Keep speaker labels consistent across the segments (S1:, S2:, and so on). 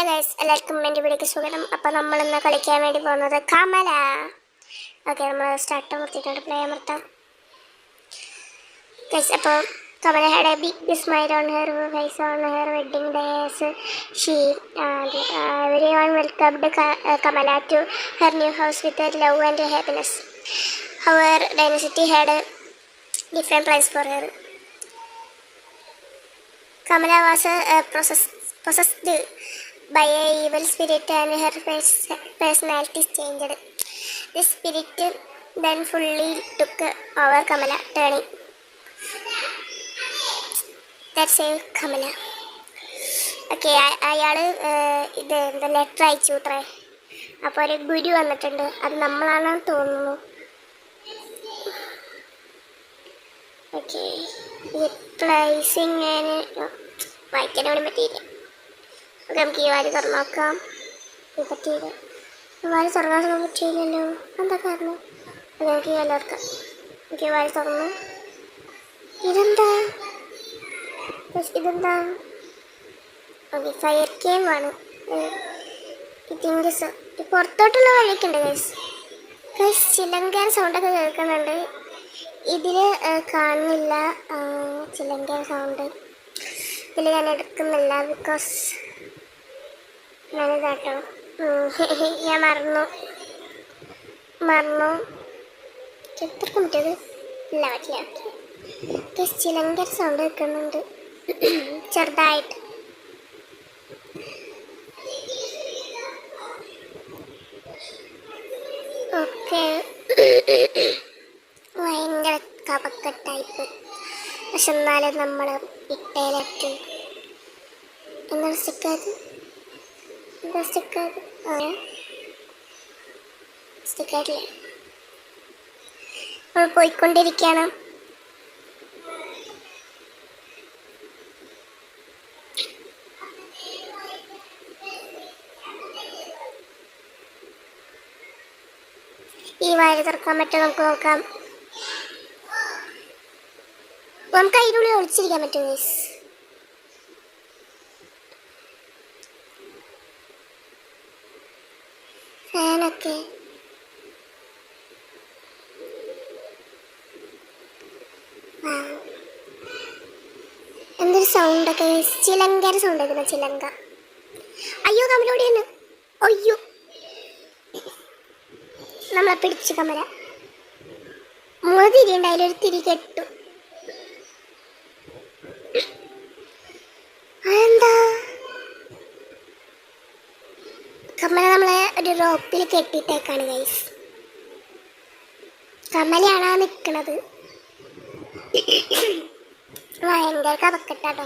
S1: Hello guys, എല്ലാവർക്കും എൻ്റെ വീഡിയോക്ക് സ്വാഗതം. അപ്പോൾ നമ്മളിന്ന് കളിക്കാൻ വേണ്ടി പോകുന്നത് കമല. ഓക്കെ, നമ്മൾ സ്റ്റാർട്ട് നിർത്തിയിട്ടുണ്ട്, പ്ലേ അമർത്താം ഗൈസ്. അപ്പോൾ Kamala had a big smile on her face on her wedding days. She everyone welcomed Kamala to her new house with love and happiness. Her dynasty had a different price for her. Kamala was possessed by an evil spirit and her personality changed. The spirit then fully took over Kamala, turning that saved Kamala. Okay, അയാൾ ഇത് എന്താ letter അയച്ചു അത്രേ. അപ്പോൾ ഒരു ഗുരു വന്നിട്ടുണ്ട്, അത് നമ്മളാണെന്ന് തോന്നുന്നു. ഓക്കെ, റിപ്ലേസിങ് വായിക്കാൻ വേണ്ടി പറ്റിയില്ല. ഓക്കെ, നമുക്ക് ഈ വാരി തുറന്നു നോക്കാം. പറ്റിയില്ല, വാരി തുറക്കാൻ പറ്റിയില്ലല്ലോ, എന്താ കാരണം? അത് നമുക്ക് ഈ വല്ല എടുക്കാം. ഓക്കെ, വാരി തുറന്നു. ഇതെന്താ? ഓക്കെ, ഫയർ കേം ആണ്. ഇതിൻ്റെ പുറത്തോട്ടുള്ള വഴിയൊക്കെ ഉണ്ട് ഗൈസ്. ചിലങ്കാൻ സൗണ്ടൊക്കെ കേൾക്കുന്നുണ്ട്. ഇതിൽ കാണുന്നില്ല ചിലങ്കാൻ സൗണ്ട്. ഇതിൽ ഞാൻ എടുക്കുന്നില്ല, ബിക്കോസ് ഞാനിതാട്ടോ ഞാൻ മറന്നു എത്രക്കും പറ്റിയത് ഇല്ല, പറ്റില്ല. ചിലങ്കാൻ സൗണ്ട് കേൾക്കുന്നുണ്ട് ചെറുതായിട്ട്. ഓക്കെ, ഭയങ്കര കപക്കട്ടായിപ്പ്. പക്ഷെ എന്നാലും നമ്മൾ ഇട്ടേലൊക്കെ എന്താ സ്റ്റിക്കായത് സ്റ്റിക്കായിട്ടില്ല. നമ്മൾ പോയിക്കൊണ്ടിരിക്കുകയാണ്. ഈ വാരി തുറക്കാൻ പറ്റുമോ നമുക്ക് നോക്കാം. നമുക്ക് അതിനുള്ളിൽ ഒളിച്ചിരിക്കാൻ പറ്റും ഗൈസ്. ഫാനൊക്കെ എന്തൊരു സൗണ്ടൊക്കെ ഗൈസ്. ചിലങ്കര സൗണ്ട് കേൾക്കുന്ന ചിലങ്ക. അയ്യോ, കമലോടെയാണ്. അയ്യോ, നമ്മളെ പിടിച്ച് കമല. 3 തിരി ഉണ്ട്, അതിലൊരു തിരി കെട്ടു. അതെന്താ? കമല നമ്മളെ ഒരു റോപ്പിൽ കെട്ടിയിട്ടേക്കാണ് ഗൈസ്. കമലയാണ് ആ നിൽക്കണത്. ഭയങ്കര കപക്കെട്ടാട്ടോ.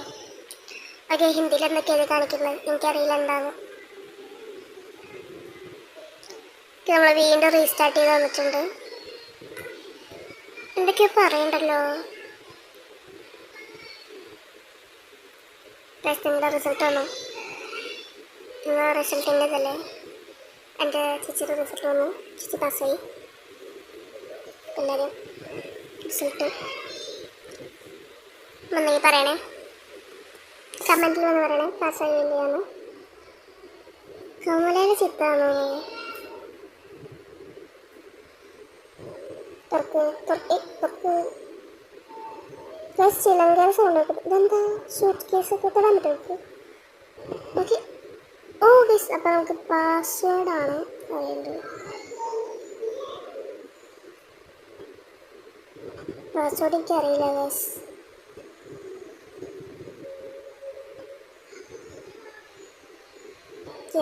S1: ഓക്കെ, ഹിന്ദിയിൽ എന്തൊക്കെയാണ് കാണിക്കുന്നത് എനിക്കറിയില്ല എന്താണ്. നമ്മൾ വീണ്ടും റീസ്റ്റാർട്ട് ചെയ്ത് വന്നിട്ടുണ്ട്. എന്തൊക്കെയോ പറയണ്ടല്ലോ. ടെസ്റ്റിൻ്റെ റിസൾട്ട് വന്നു. ഇന്ന് റിസൾട്ടിൻ്റെതല്ലേ, എൻ്റെ ചേച്ചിയുടെ റിസൾട്ട് വന്നു. ചേച്ചി പാസ്സായി. എല്ലാവരും റിസൾട്ട് വന്നെങ്കിൽ പറയണേ, കമൻറ്റിൽ വന്ന് പറയണേ പാസ്സായി ഇല്ലയാന്ന്. കമലയുടെ ചിത്രമാണോ? ചിലങ്കാര സൗണ്ട് കേൾക്കും. ഇതെന്താ? സൂട്ട് കേസൊക്കെ തൊടാൻ പറ്റും. ഓക്കെ, ഓ ഗൈസ്, അപ്പം നമുക്ക് പാസ്വേഡാണ് അറിയേണ്ടത്. പാസ്വേഡ് എനിക്കറിയില്ല ഗൈസ്.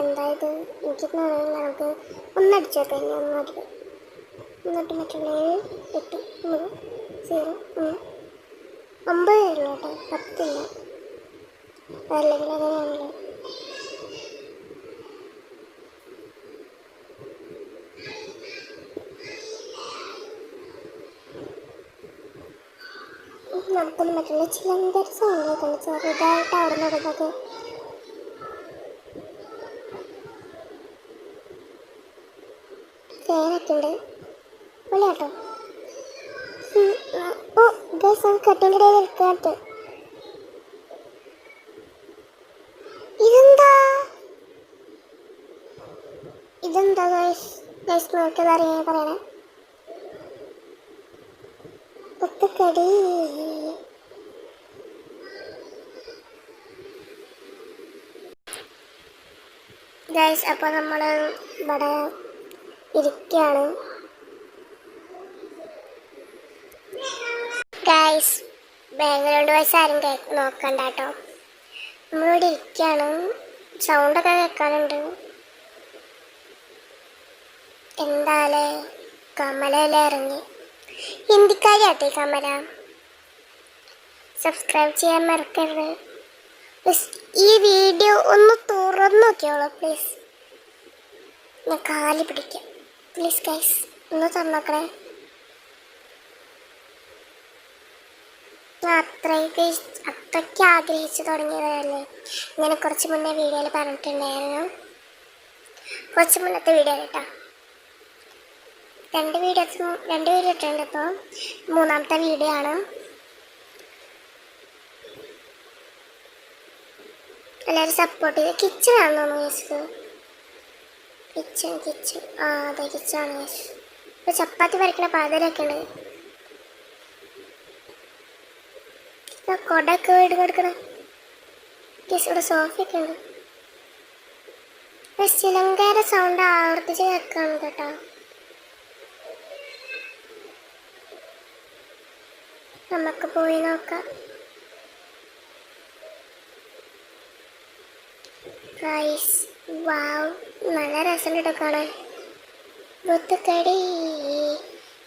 S1: എന്തായത് എനിക്കിന്ന് അറിയില്ല. നമുക്ക് ഒന്നടിച്ചു നോക്കാം. ഇനി ഒന്നടിക്കാം. എന്നിട്ട് മറ്റുള്ള 8 3 0 1 9 ഉള്ളൂ കേട്ടോ, 10 ഇല്ല. അല്ലെങ്കിൽ അങ്ങനെയാണല്ലോ. നമുക്കൊന്ന് മറ്റുള്ള ചിലങ്കാര സൗണ്ട് കേൾക്കണം ചെറുതായിട്ട് അവിടെ നിന്ന് ഇടുന്നത്. ഫാനൊക്കെ ഉണ്ട് കേട്ടോ. ഓ ഗൈസ്, കട്ടിൻ്റെ ഇടയിൽ നിൽക്കാട്ട്. ഇതെന്താ? ഗൈസ് നോക്കിയത് അറിയാൻ പറയണേ. ഒത്തുകടി ഗൈസ്. അപ്പോൾ നമ്മൾ ഇവിടെ ഇരിക്കുകയാണ് ഗൈസ്. ബാക്ക്ഗ്രൗണ്ട് വോയിസ് ആരും നോക്കണ്ട കേട്ടോ. നമ്മളിവിടെ ഇരിക്കുകയാണ്. സൗണ്ടൊക്കെ കേൾക്കാനുണ്ട്. എന്താലേ കമലല്ലേ ഇറങ്ങി. ഹിന്ദിക്കാരിയാട്ടെ കമല. സബ്സ്ക്രൈബ് ചെയ്യാൻ മറക്കരുത്. ഈ വീഡിയോ ഒന്ന് തുറന്നു നോക്കിയോളൂ പ്ലീസ്. ഞാൻ കാലി പിടിക്കാം പ്ലീസ് ഗൈസ്. ഒന്ന് തുറന്നോക്കണേ. ഞാൻ അത്രയ്ക്ക് ആഗ്രഹിച്ചു തുടങ്ങിയതല്ലേ. ഇങ്ങനെ കുറച്ച് മുന്നേ വീഡിയോയിൽ പറഞ്ഞിട്ടുണ്ടായിരുന്നു. കുറച്ച് മുന്നത്തെ വീഡിയോ കേട്ടോ. രണ്ട് വീഡിയോ ഇട്ടിട്ടുണ്ട്. ഇപ്പോൾ മൂന്നാമത്തെ വീഡിയോ ആണ്. എല്ലാവരും സപ്പോർട്ട് ചെയ്ത്. കിച്ചൺ ആണെന്ന് തോന്നുന്നു ഗൈസ്. കിച്ചൺ അതെ കിച്ചണാണ് ഗൈസ്. ഇപ്പോൾ ചപ്പാത്തി പറിക്കണ പാതലൊക്കെ ഉണ്ട്. കൊടയൊക്കെ വീട് കൊടുക്കണ ഗൈസ്. ഇവിടെ സോഫയൊക്കെ ഉണ്ട്. ചിലങ്കയുടെ സൗണ്ട് ആവർത്തിച്ച് കേൾക്കാണ് കേട്ടോ. നമുക്ക് പോയി നോക്കാം ഗൈസ്. വാവ്, നല്ല രസമുണ്ട് കേട്ടോ കാണാൻ. ഒത്തുകടി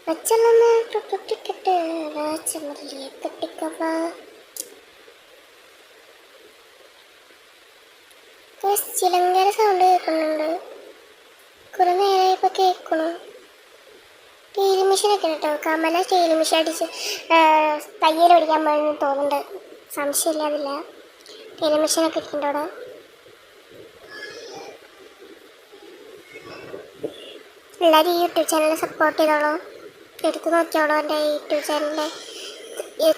S1: പച്ചലൊന്ന് പൊട്ടിക്കിട്ട് ചമ്മലിയെ കെട്ടിക്കവ. ചിലങ്കര സൗണ്ട് കേൾക്കുന്നുണ്ട്. കുറെ നേരമായി ഇപ്പോൾ കേൾക്കണു. ടീലി മെഷീനൊക്കെ കേട്ടോ. കമല ടീലി മെഷീൻ അടിച്ച് തയ്യൽ പഠിക്കാൻ പോയെന്ന് തോന്നുന്നുണ്ട്. സംശയമില്ലാതില്ല. ടീലി മെഷീനൊക്കെ ഇരിക്കുന്നുണ്ട് അവിടെ. എല്ലാവരും ഈ യൂട്യൂബ് ചാനൽ സപ്പോർട്ട് ചെയ്തോളൂ. എടുത്ത് നോക്കിയോളൂ. എൻ്റെ യൂട്യൂബ്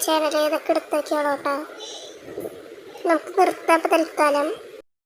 S1: ചാനൽ ഇതൊക്കെ എടുത്ത് നോക്കിയോളൂ കേട്ടോ. നമുക്ക് നിർത്താം തൽക്കാലം.